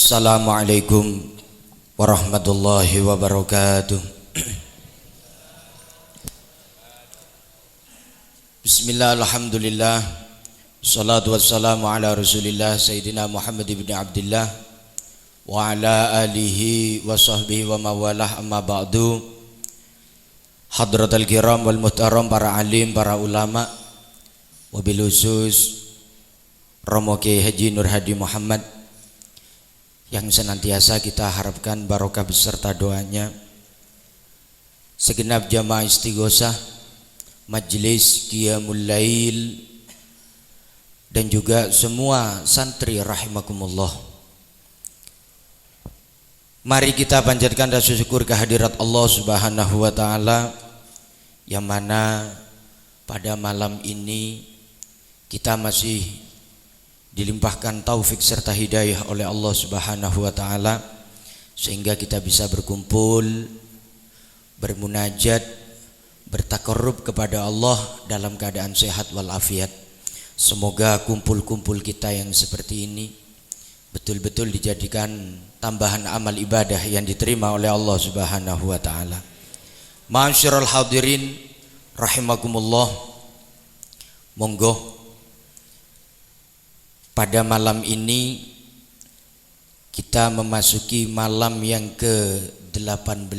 Assalamualaikum warahmatullahi wabarakatuh. Bismillah, alhamdulillah, salatu wassalamu ala rasulillah Sayyidina Muhammad ibn Abdillah wa ala alihi wa sahbihi wa mawalah, amma ba'du. Hadratal kiram wal muhtaram, para alim, para ulama, wabil khusus Romo Kiai Haji Nur Hadi Muhammad yang senantiasa kita harapkan barokah beserta doanya, segenap jamaah istighosah, majelis qiyamul lail, dan juga semua santri rahimakumullah. Mari kita panjatkan rasa syukur kehadirat Allah Subhanahu wa taala, yang mana pada malam ini kita masih dilimpahkan taufik serta hidayah oleh Allah Subhanahu wa taala, sehingga kita bisa berkumpul, bermunajat, bertakarrub kepada Allah dalam keadaan sehat walafiat. Semoga kumpul-kumpul kita yang seperti ini betul-betul dijadikan tambahan amal ibadah yang diterima oleh Allah Subhanahu wa taala. Ma'asyiral hadirin rahimakumullah, monggo pada malam ini kita memasuki malam yang ke-18,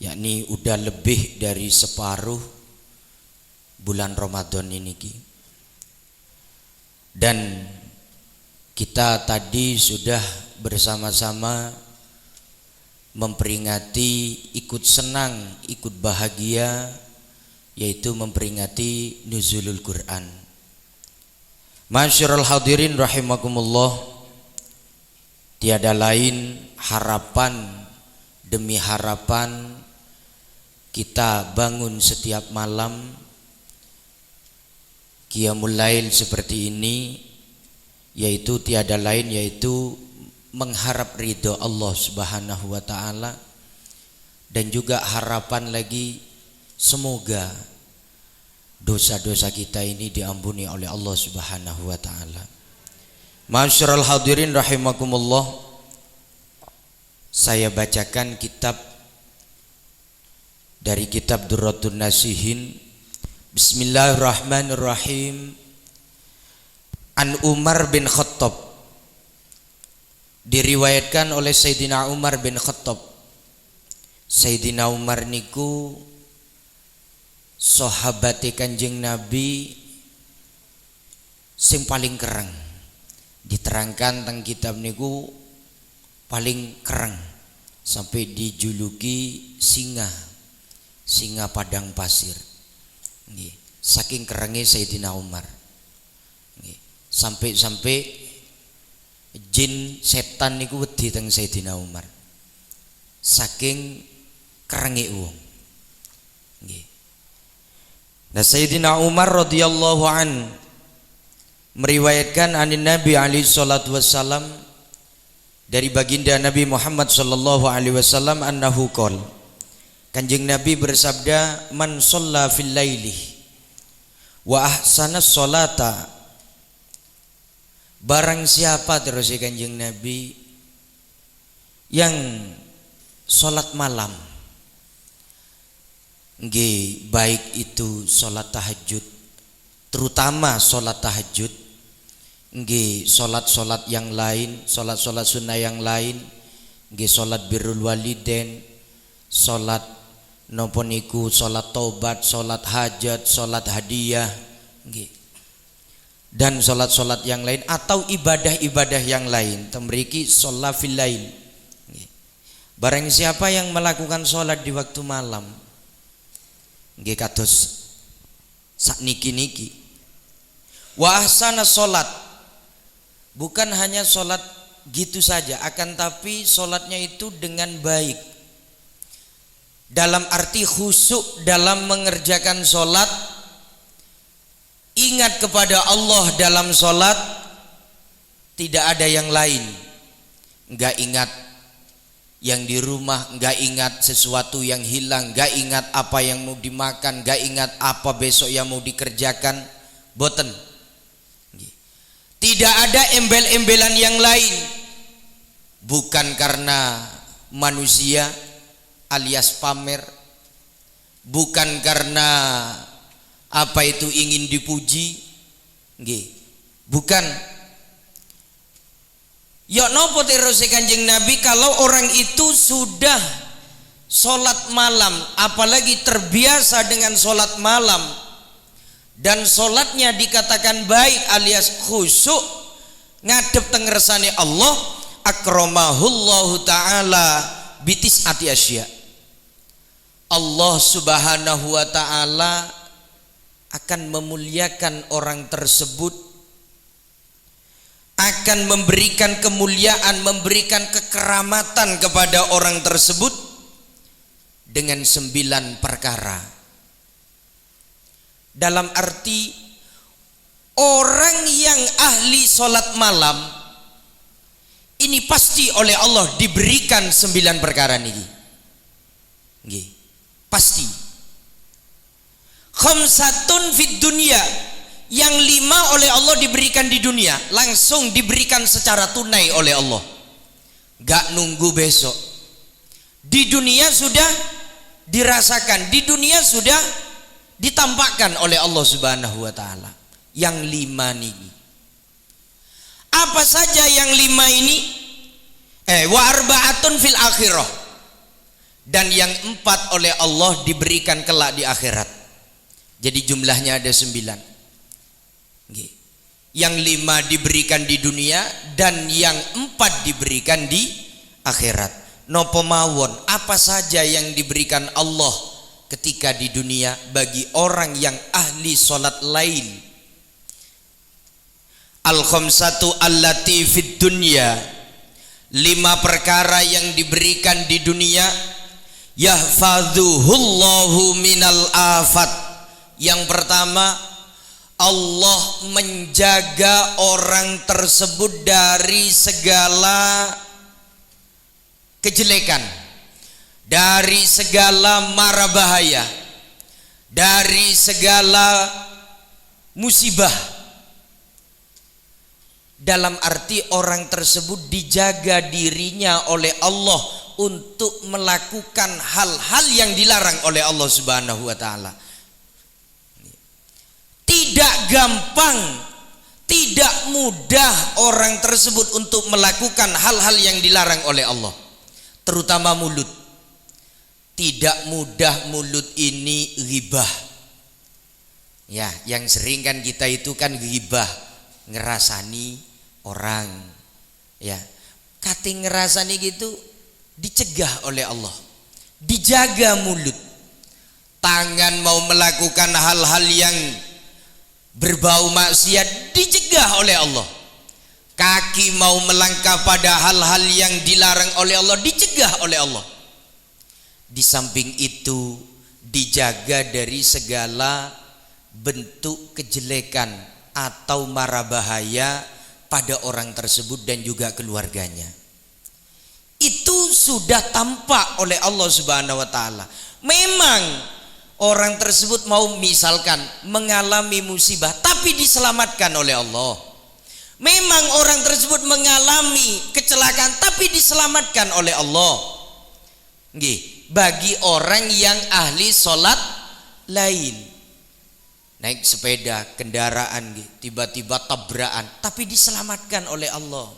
yakni udah lebih dari separuh bulan Ramadan ini. Dan kita tadi sudah bersama-sama memperingati, ikut senang, ikut bahagia, yaitu memperingati nuzulul Quran. Masyarul hadirin rahimakumullah, tiada lain harapan demi harapan kita bangun setiap malam qiyamul lail seperti ini, yaitu tiada lain yaitu mengharap ridho Allah Subhanahu wa taala, dan juga harapan lagi semoga dosa-dosa kita ini diampuni oleh Allah Subhanahu wa taala. Ma'asyiral hadirin rahimakumullah, saya bacakan kitab dari kitab Durratun Nasihin. Bismillahirrahmanirrahim. An Umar bin Khattab, diriwayatkan oleh Sayyidina Umar bin Khattab. Sayyidina Umar niku sahabate Kanjeng Nabi sing paling kereng. Diterangkan tentang kitab niku paling kereng, sampai dijuluki singa padang pasir. Nggih, saking kerenge Sayyidina Umar. Nggih, sampai jin setan niku wedi teng Sayyidina Umar. Saking kerenge wong. Nggih. Nah, Sayyidina Umar radhiyallahu an meriwayatkan anin Nabi alaihi salatu wassalam, dari baginda Nabi Muhammad sallallahu alaihi wasallam, annahu qol, Kanjeng Nabi bersabda, man shalla fil laili wa ahsana sholata, barang siapa, terus Kanjeng Nabi, yang sholat malam, nggih, baik itu sholat tahajud, terutama sholat tahajud, nggih, sholat yang lain, sholat sunnah yang lain, nggih, sholat birrul walidain, sholat napa niku, sholat taubat, sholat hajat, sholat hadiah, nggih, dan sholat yang lain atau ibadah-ibadah yang lain, temriki sholat fil lail. Barang siapa yang melakukan sholat di waktu malam, nggih, kados sakniki-niki, wa ahsana sholat, bukan hanya sholat gitu saja, akan tapi sholatnya itu dengan baik, dalam arti khusyuk dalam mengerjakan sholat, ingat kepada Allah dalam sholat, tidak ada yang lain, enggak ingat yang di rumah, enggak ingat sesuatu yang hilang, enggak ingat apa yang mau dimakan, enggak ingat apa besok yang mau dikerjakan, boten. Tidak ada embel-embelan yang lain. Bukan karena manusia alias pamer, bukan karena apa itu ingin dipuji, nggih. Bukan. Ya nopo terus Kanjeng Nabi kalau orang itu sudah sholat malam, apalagi terbiasa dengan sholat malam, dan sholatnya dikatakan baik alias khusyuk ngadep tengersane Allah, akramahullahu ta'ala bitis'ati asya. Allah subhanahu wa ta'ala akan memuliakan orang tersebut, akan memberikan kemuliaan, memberikan kekeramatan kepada orang tersebut dengan 9 perkara. Dalam arti orang yang ahli sholat malam ini pasti oleh Allah diberikan 9 perkara niki. Nggih, pasti. Khamsatun fid dunya, yang 5 oleh Allah diberikan di dunia, langsung diberikan secara tunai oleh Allah. Gak nunggu besok. Di dunia sudah dirasakan, di dunia sudah ditampakkan oleh Allah Subhanahu wa taala. Yang 5 niki. Apa saja yang 5 ini? Wa arba'atun fil akhirah. Dan yang 4 oleh Allah diberikan kelak di akhirat. Jadi jumlahnya ada 9. Yang 5 diberikan di dunia dan yang 4 diberikan di akhirat. Nopo mawon, apa saja yang diberikan Allah ketika di dunia bagi orang yang ahli sholat lail. Al-khamsatu allati fid dunya, 5 perkara yang diberikan di dunia. Yahfadzuhullahu minal afat. Yang pertama, Allah menjaga orang tersebut dari segala kejelekan, dari segala mara bahaya, dari segala musibah. Dalam arti orang tersebut dijaga dirinya oleh Allah untuk melakukan hal-hal yang dilarang oleh Allah Subhanahu wa taala. Tidak gampang, tidak mudah orang tersebut untuk melakukan hal-hal yang dilarang oleh Allah, terutama mulut. Tidak mudah mulut ini ghibah. Ya, yang sering kan kita itu kan ghibah, ngerasani orang, ya. Kate ngerasani gitu dicegah oleh Allah, dijaga mulut. Tangan mau melakukan hal-hal yang berbau maksiat dicegah oleh Allah. Kaki mau melangkah pada hal-hal yang dilarang oleh Allah dicegah oleh Allah. Di samping itu dijaga dari segala bentuk kejelekan atau mara bahaya pada orang tersebut dan juga keluarganya. Itu sudah tampak oleh Allah Subhanahu wa taala. Memang orang tersebut mau misalkan mengalami musibah tapi diselamatkan oleh Allah. Memang orang tersebut mengalami kecelakaan tapi diselamatkan oleh Allah. Nggih, bagi orang yang ahli sholat lain. Naik sepeda, kendaraan, tiba-tiba tabrakan, tapi diselamatkan oleh Allah.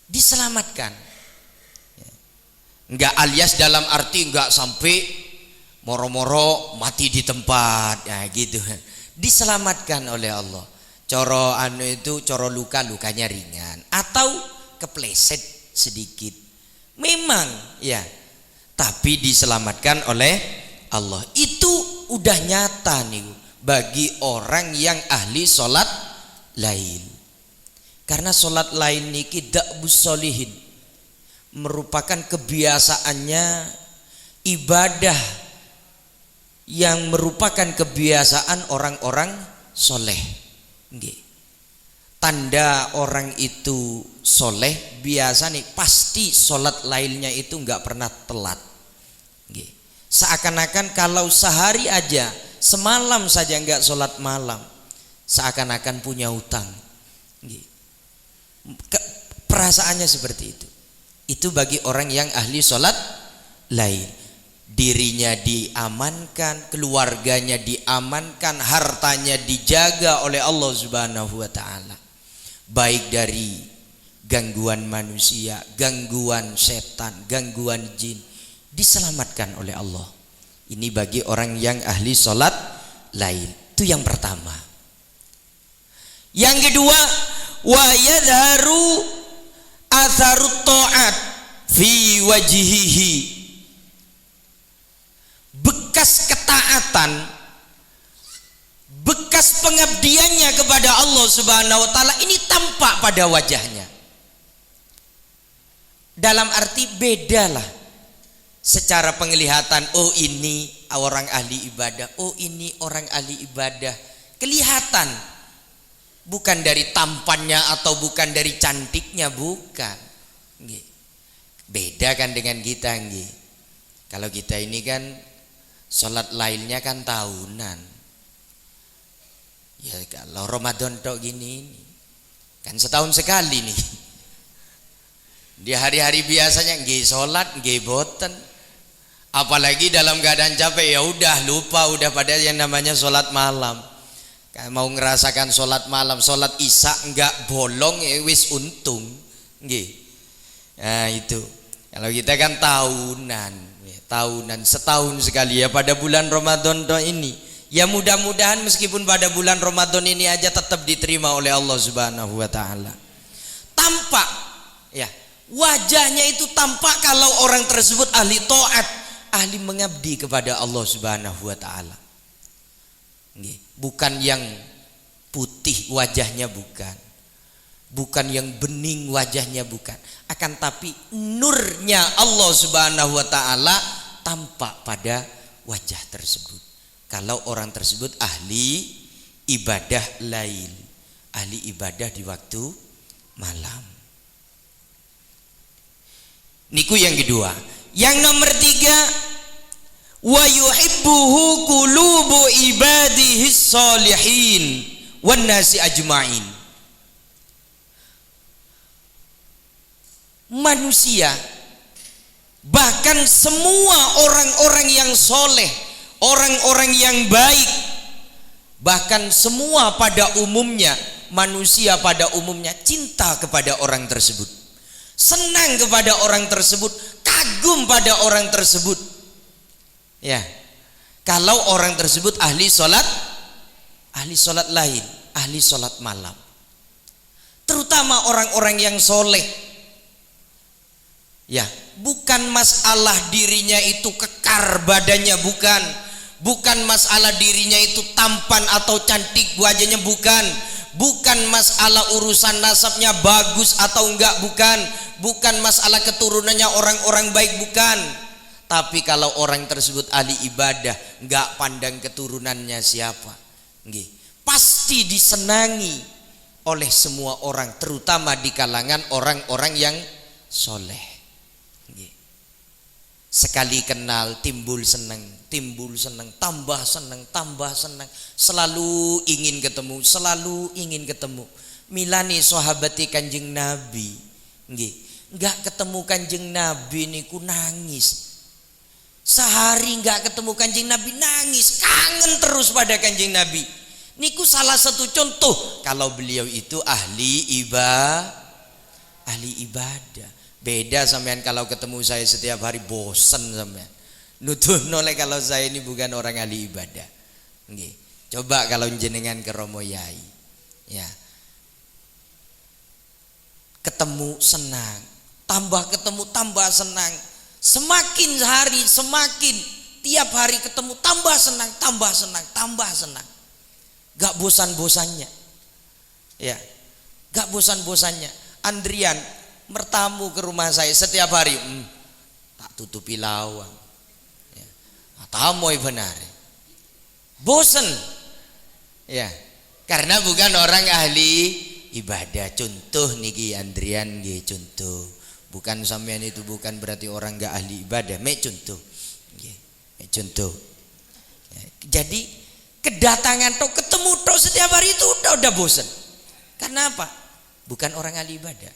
Diselamatkan. Enggak alias dalam arti enggak sampai moro-moro mati di tempat, ya gitu. Diselamatkan oleh Allah. Coro anu itu coro lukanya ringan atau kepleset sedikit. Memang ya, tapi diselamatkan oleh Allah. Itu udah nyata nih bagi orang yang ahli sholat lail. Karena sholat lail niki da'bus sholihin, merupakan kebiasaannya ibadah yang merupakan kebiasaan orang-orang soleh. Tanda orang itu soleh biasa nih pasti sholat lailnya itu nggak pernah telat. Seakan-akan kalau sehari aja, semalam saja nggak sholat malam, seakan-akan punya utang. Perasaannya seperti itu. Itu bagi orang yang ahli sholat lail. Dirinya diamankan, keluarganya diamankan, hartanya dijaga oleh Allah Subhanahu wa taala. Baik dari gangguan manusia, gangguan setan, gangguan jin, diselamatkan oleh Allah. Ini bagi orang yang ahli sholat lail. Itu yang pertama. Yang kedua, wa yadharu atharut ta'at fi wajhihi. Bekas ketaatan, bekas pengabdiannya kepada Allah Subhanahu wa taala ini tampak pada wajahnya. Dalam arti bedalah secara penglihatan, oh ini orang ahli ibadah, oh ini orang ahli ibadah. Kelihatan, bukan dari tampannya atau bukan dari cantiknya, bukan. Beda kan dengan kita. Kalau kita ini kan sholat lailnya kan tahunan. Ya kalau Ramadan tok gini kan setahun sekali nih. Di hari-hari biasanya nggih sholat nggih boten. Apalagi dalam keadaan capek, ya udah lupa, udah pada yang namanya sholat malam. Mau ngerasakan sholat malam, sholat isya enggak bolong, ya wis untung. Nggih. Nah itu. Kalau kita kan tahunan, setahun sekali ya pada bulan Ramadan ini. Ya mudah-mudahan meskipun pada bulan Ramadan ini aja tetap diterima oleh Allah Subhanahu wa taala. Tampak ya, wajahnya itu tampak kalau orang tersebut ahli taat, ahli mengabdi kepada Allah Subhanahu wa taala. Bukan yang putih wajahnya, bukan yang bening wajahnya, bukan. Akan tapi nurnya Allah Subhanahu wa taala tampak pada wajah tersebut. Kalau orang tersebut ahli ibadah lail, ahli ibadah di waktu malam. Niku yang kedua. Yang nomor tiga, wa yuhibbuhu qulubu ibadihi sholihin wan nasi ajma'in. Manusia, bahkan semua orang-orang yang soleh, orang-orang yang baik, bahkan semua pada umumnya, manusia pada umumnya cinta kepada orang tersebut, senang kepada orang tersebut, kagum pada orang tersebut. Ya, kalau orang tersebut ahli sholat lail, ahli sholat malam, terutama orang-orang yang soleh. Ya, bukan masalah dirinya itu kekar badannya, bukan masalah dirinya itu tampan atau cantik wajahnya, bukan masalah urusan nasabnya bagus atau enggak, bukan masalah keturunannya orang-orang baik, bukan. Tapi kalau orang tersebut ahli ibadah, enggak pandang keturunannya siapa, pasti disenangi oleh semua orang, terutama di kalangan orang-orang yang soleh. Sekali kenal timbul senang, tambah senang, selalu ingin ketemu. Milani sahabati Kanjeng Nabi, enggak ketemu Kanjeng Nabi niku nangis. Sehari enggak ketemu Kanjeng Nabi nangis, kangen terus pada Kanjeng Nabi. Niku salah satu contoh kalau beliau itu ahli ibadah. Beda sampean kalau ketemu saya setiap hari bosen sampean. Nuduh noleh kalau saya ini bukan orang ahli ibadah. Coba kalau jenengan ke Romo Yai, ya, ketemu senang, tambah ketemu tambah senang. Semakin hari semakin, tiap hari ketemu tambah senang. Gak bosan-bosannya. Ya, gak bosan-bosannya. Andrian mertamu ke rumah saya setiap hari, tak tutupi lawang, ya, tamu benar, bosen, ya, karena bukan orang ahli ibadah. Contoh niki Andrian, contoh, bukan sampean itu bukan berarti orang gak ahli ibadah, contoh. Ya. Jadi Kedatangan tok, ketemu tok setiap hari itu udah bosan. Karena apa? Bukan orang ahli ibadah.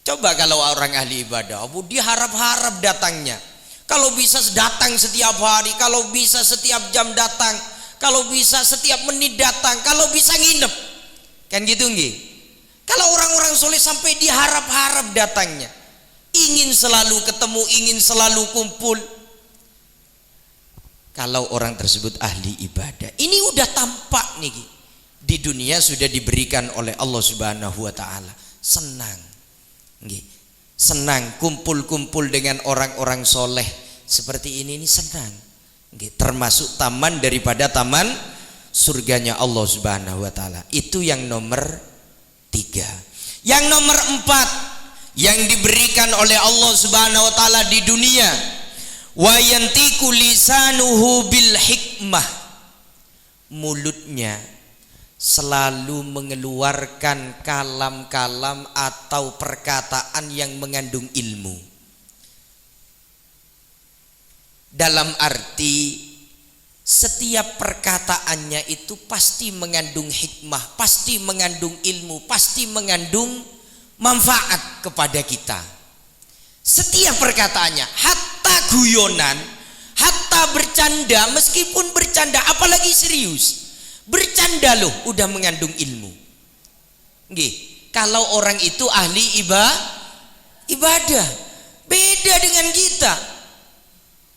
Coba kalau orang ahli ibadah, dia harap-harap datangnya. Kalau bisa datang setiap hari, kalau bisa setiap jam datang, kalau bisa setiap menit datang, kalau bisa nginep. Kan gitu nggih? Kalau orang-orang soleh sampai diharap-harap datangnya, ingin selalu ketemu, ingin selalu kumpul. Kalau orang tersebut ahli ibadah, ini udah tampak nih, di dunia sudah diberikan oleh Allah Subhanahu wa taala. Senang. Nggih. Senang kumpul-kumpul dengan orang-orang soleh seperti ini senang. Nggih, termasuk taman daripada taman surganya Allah Subhanahu wa taala. Itu yang nomor 3. Yang nomor 4 yang diberikan oleh Allah Subhanahu wa taala di dunia, wa yantiqu lisanuhu bil hikmah. Mulutnya selalu mengeluarkan kalam-kalam atau perkataan yang mengandung ilmu. Dalam arti setiap perkataannya itu pasti mengandung hikmah, pasti mengandung ilmu, pasti mengandung manfaat kepada kita. Setiap perkataannya, hatta guyonan, hatta bercanda, meskipun bercanda apalagi serius, bercanda loh udah mengandung ilmu. Nggih, kalau orang itu ahli ibadah, beda dengan kita.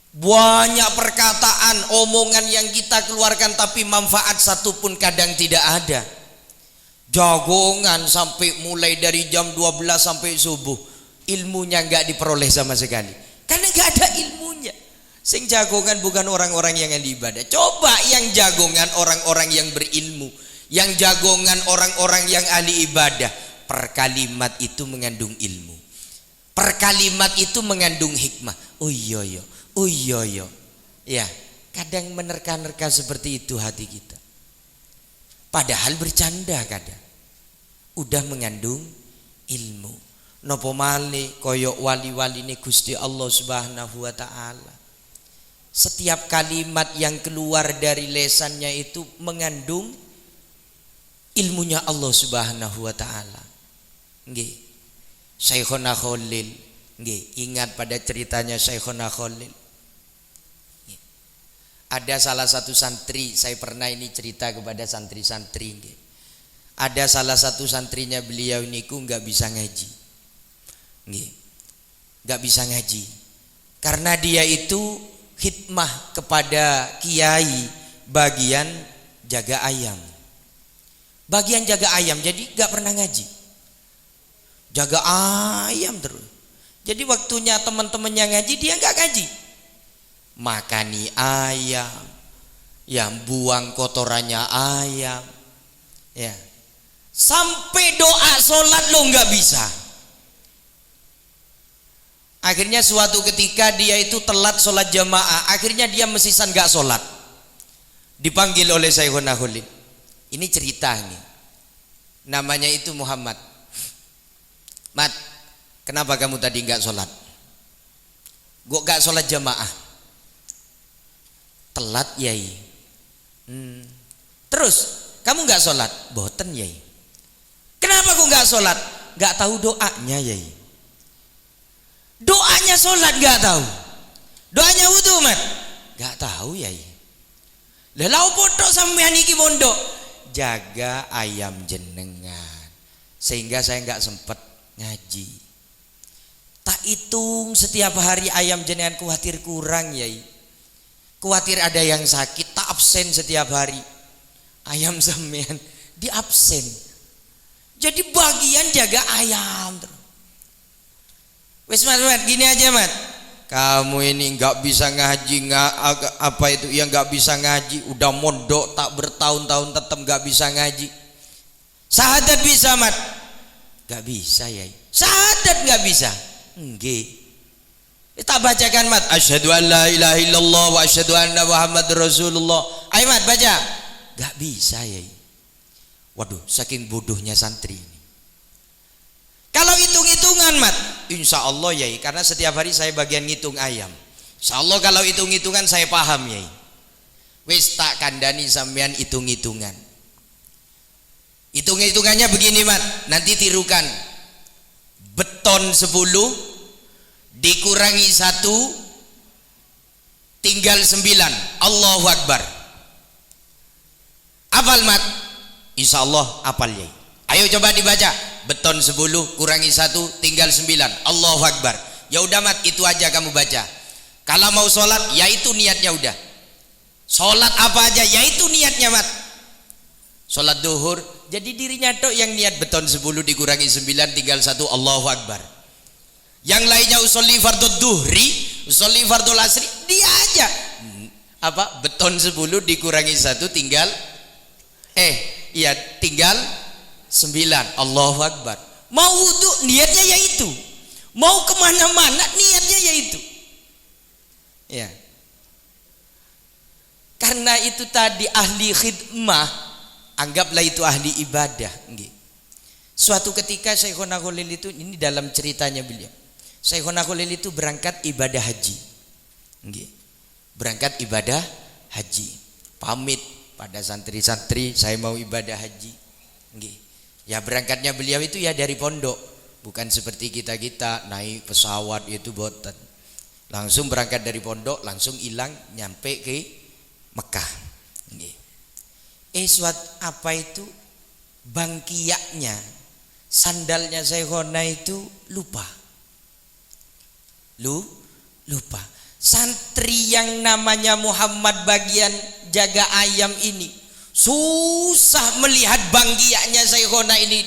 Banyak perkataan, omongan yang kita keluarkan tapi manfaat satupun kadang tidak ada. Jagongan sampai mulai dari jam 12 sampai subuh, ilmunya nggak diperoleh sama sekali karena nggak ada ilmunya. Sing jagongan bukan orang-orang yang ahli ibadah. Coba yang jagongan orang-orang yang berilmu, yang jagongan orang-orang yang ahli ibadah. Per kalimat itu mengandung ilmu, per kalimat itu mengandung hikmah. Oh iya iya, oh iya iya. Ya, kadang menerka-nerka seperti itu hati kita. Padahal bercanda kadang udah mengandung ilmu. Nopo malih koyok wali-wali ini Gusti Allah Subhanahu wa taala. Setiap kalimat yang keluar dari lesannya itu mengandung ilmunya Allah Subhanahu wa taala. Nggih. Syekhona Khalil, nggih, ingat pada ceritanya Syekhona Khalil. Nggih. Ada salah satu santri, saya pernah ini cerita kepada santri-santri, nggih. Ada salah satu santrinya beliau niku nggak bisa ngaji. Nggih. Nggak bisa ngaji. Karena dia itu khidmah kepada kiai bagian jaga ayam. Bagian jaga ayam, jadi nggak pernah ngaji. Jaga ayam terus. Jadi waktunya teman-temannya ngaji, dia nggak ngaji. Makani ayam, yang buang kotorannya ayam, ya. Sampai doa sholat lo nggak bisa. Akhirnya suatu ketika dia itu telat sholat jamaah. Akhirnya dia mesisan gak sholat. Dipanggil oleh Syekhuna Khalil. Ini cerita ini. Namanya itu Muhammad. Mat, kenapa kamu tadi gak sholat? Gua gak sholat jamaah. Telat yai. Terus kamu gak sholat? Boten yai. Kenapa kok gak sholat? Gak tahu doanya yai. Doanya sholat gak tahu. Doanya wudu mat gak tahu yai. Lelau bodoh sampean iki mondok. Jaga ayam jenengan, sehingga saya gak sempat ngaji. Tak hitung setiap hari ayam jenengan, khawatir kurang yai. Khawatir ada yang sakit, tak absen setiap hari. Ayam sampean di absen. Jadi bagian jaga ayam terus. Wes mat, gini aja mat, kamu ini nggak bisa ngaji, nggak apa itu yang nggak bisa ngaji, udah mondok tak bertahun-tahun tetap nggak bisa ngaji. Syahadat bisa mat? Nggak bisa ya. Syahadat nggak bisa? Nggih. Tak bacakan mat, asyhadu an la ilaha illallah wa asyhadu anna muhammadar rasulullah. Ayo mat baca. Nggak bisa ya. Waduh, saking bodohnya santri ini. Kalau hitung-hitungan mat, insya Allah yai, karena setiap hari saya bagian ngitung ayam. Insya Allah kalau hitung-hitungan saya paham yai. Wis tak kandani sampean hitung-hitungan. Hitung-hitungannya begini mat, nanti tirukan. Beton 10 dikurangi 1 tinggal 9. Allahu Akbar. Hafal mat? Insyaallah hafal ya. Ayo coba dibaca. Beton 10 kurangi 1 tinggal 9. Allahu Akbar. Ya udah mat, itu aja kamu baca. Kalau mau sholat, ya itu niatnya udah. Sholat apa aja, ya itu niatnya mat. Sholat duhur, jadi dirinya tok yang niat beton 10 dikurangi 9 tinggal 1. Allahu Akbar. Yang lainnya usolli fardhu duhri, usolli fardhu asri, dia aja. Apa? Beton 10 dikurangi 1 tinggal tinggal 9. Allahu Akbar. Mau wudu niatnya yaitu. Mau kemana-mana niatnya yaitu. Ya. Karena itu tadi ahli khidmah, anggaplah itu ahli ibadah. Suatu ketika Syekhona Khalil itu, ini dalam ceritanya beliau, Syekhona Khalil itu berangkat ibadah haji. Berangkat ibadah haji, pamit pada santri-santri, saya mau ibadah haji. Ya berangkatnya beliau itu ya dari pondok, bukan seperti kita naik pesawat itu boten. Langsung berangkat dari pondok, langsung hilang nyampe ke Mekah. Apa itu bangkiyaknya, sandalnya Syekhona itu lupa. Lupa. Santri yang namanya Muhammad bagian jaga ayam ini susah melihat bangkiyaknya Syekhona ini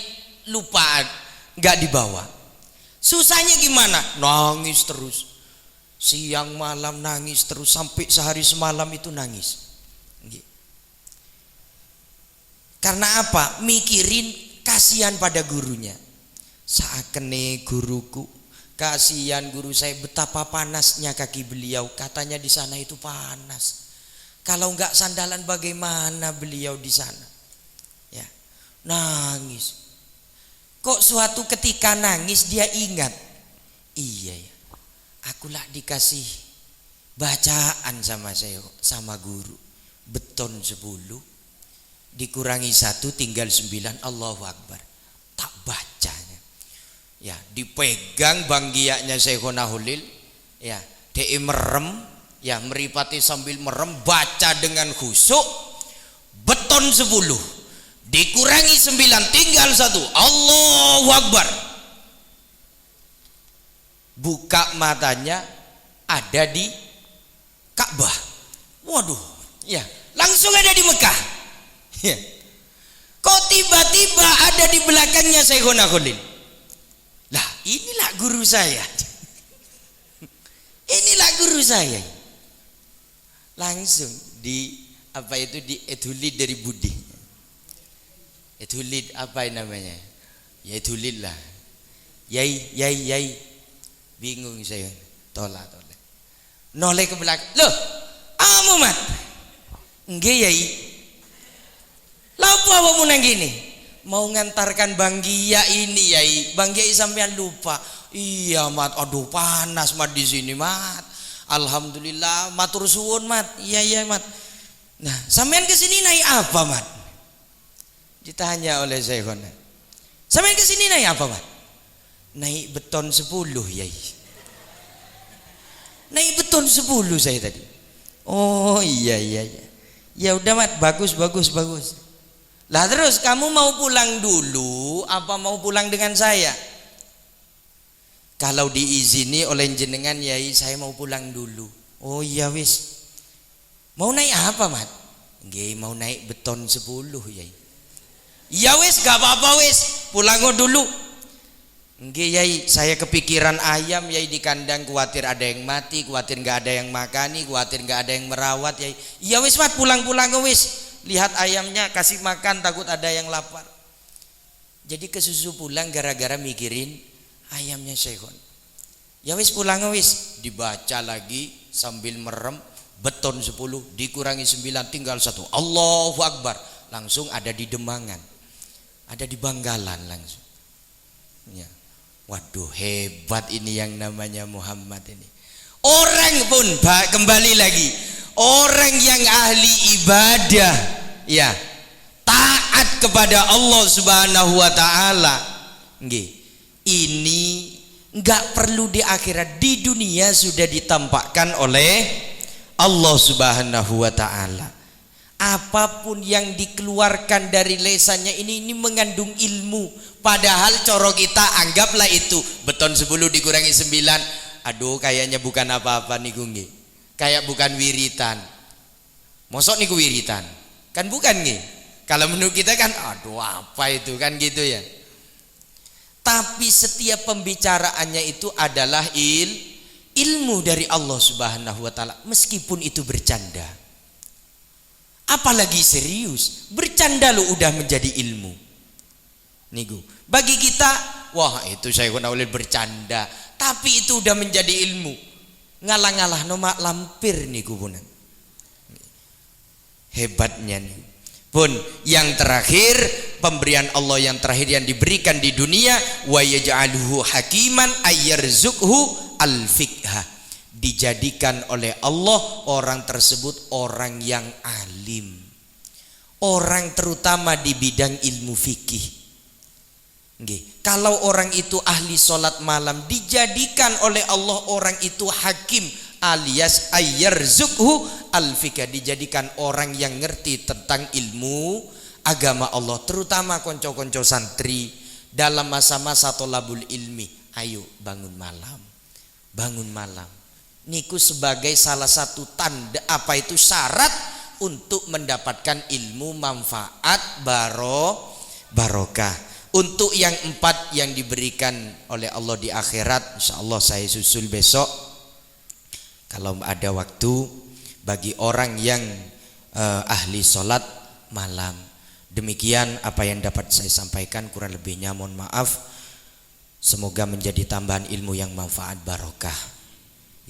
lupa, nggak dibawa. Susahnya gimana? Nangis terus. Siang malam nangis terus sampai sehari semalam itu nangis. Karena apa? Mikirin kasihan pada gurunya. Saakene guruku, kasihan guru saya, betapa panasnya kaki beliau. Katanya di sana itu panas. Kalau enggak sandalan bagaimana beliau di sana? Ya, nangis. Kok suatu ketika nangis dia ingat, iya ya, akulah dikasih bacaan sama saya, sama guru. Beton 10 dikurangi 1 tinggal 9. Allahu Akbar. Tak bacanya. Ya, dipegang banggiaknya Syekhona Khalil. Ya, dia merem, ya meripati sambil merem, baca dengan khusyuk. Beton 10 dikurangi 9 tinggal 1. Allahu Akbar. Buka matanya, ada di Ka'bah. Waduh, ya, langsung ada di Mekah. Ya. Kok tiba-tiba ada di belakangnya Syekhona Khalil? Lah, inilah guru saya. Inilah guru saya. Langsung di edulid dari Budi. Edulid apa namanya? Ya edulid lah. Yai. Bingung saya. Tolak. Noleh ke belakang. Loh, Muhammad. Nggih yai. Lapo awakmu nang gini? Mau ngantarkan Banggia ini yai. Banggia sampean lupa. Iya mat, aduh panas mat di sini mat. Alhamdulillah, matur suwun mat. Iya mat. Nah, sampean ke sini naik apa mat? Ditanya oleh Syekhona. Sampean ke sini naik apa mat? Naik beton 10 yai. Naik beton 10 saya tadi. Oh iya. Ya udah mat, bagus. Lah terus kamu mau pulang dulu apa mau pulang dengan saya? Kalau diizini oleh jenengan yai, saya mau pulang dulu. Oh iya wis. Mau naik apa mat? Nggih, mau naik beton 10 yai. Ya wis, gak apa-apa wis, pulang dulu. Nggih yai, saya kepikiran ayam yai di kandang, khawatir ada yang mati, khawatir nggak ada yang makani, khawatir nggak ada yang merawat yai. Ya wis mat, pulang wis. Lihat ayamnya, kasih makan, takut ada yang lapar. Jadi kesusu pulang gara-gara mikirin ayamnya Syekhon. Ya wis pulang wis, dibaca lagi sambil merem. Beton 10 dikurangi 9 tinggal 1. Allahu Akbar. Langsung ada di Demangan, ada di Banggalan langsung. Ya. Waduh, hebat ini yang namanya Muhammad ini. Orang pun kembali lagi, orang yang ahli ibadah, ya, taat kepada Allah Subhanahu wa taala, nggih, ini enggak perlu di akhirat, di dunia sudah ditampakkan oleh Allah Subhanahu wa taala. Apapun yang dikeluarkan dari lesannya ini mengandung ilmu. Padahal coro kita anggaplah itu beton 10 dikurangi 9. Aduh, kayaknya bukan apa-apa niku nggih. Kayak bukan wiritan. Mosok niku wiritan? Kan bukan nggih. Kalau menurut kita kan aduh apa itu kan gitu ya. Tapi setiap pembicaraannya itu adalah ilmu dari Allah Subhanahu wa taala, meskipun itu bercanda. Apalagi serius, bercanda lo udah menjadi ilmu. Niku. Bagi kita, wah itu saya kena oleh bercanda, tapi itu udah menjadi ilmu. Ngalah-ngalah nomak lampir niku punan. Hebatnya nih. Pun yang terakhir, pemberian Allah yang terakhir yang diberikan di dunia, wa yaj'aluhu hakiman ayyarzuqhu al-fiqha. Dijadikan oleh Allah orang tersebut orang yang alim, orang terutama di bidang ilmu fikih. Kalau orang itu ahli sholat malam, dijadikan oleh Allah orang itu hakim alias ayyarzuqhu al-fiqh, dijadikan orang yang ngerti tentang ilmu agama Allah, terutama konco-konco santri dalam masa-masa tolabul ilmi. Ayo bangun malam niku sebagai salah satu tanda, apa itu syarat untuk mendapatkan ilmu manfaat barokah. Untuk yang 4 yang diberikan oleh Allah di akhirat, insyaallah saya susul besok kalau ada waktu, bagi orang yang ahli sholat malam. Demikian apa yang dapat saya sampaikan, kurang lebihnya mohon maaf. Semoga menjadi tambahan ilmu yang manfaat barokah.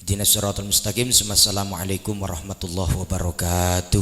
Ihdinas siratal mustaqim. Assalamualaikum warahmatullahi wabarakatuh.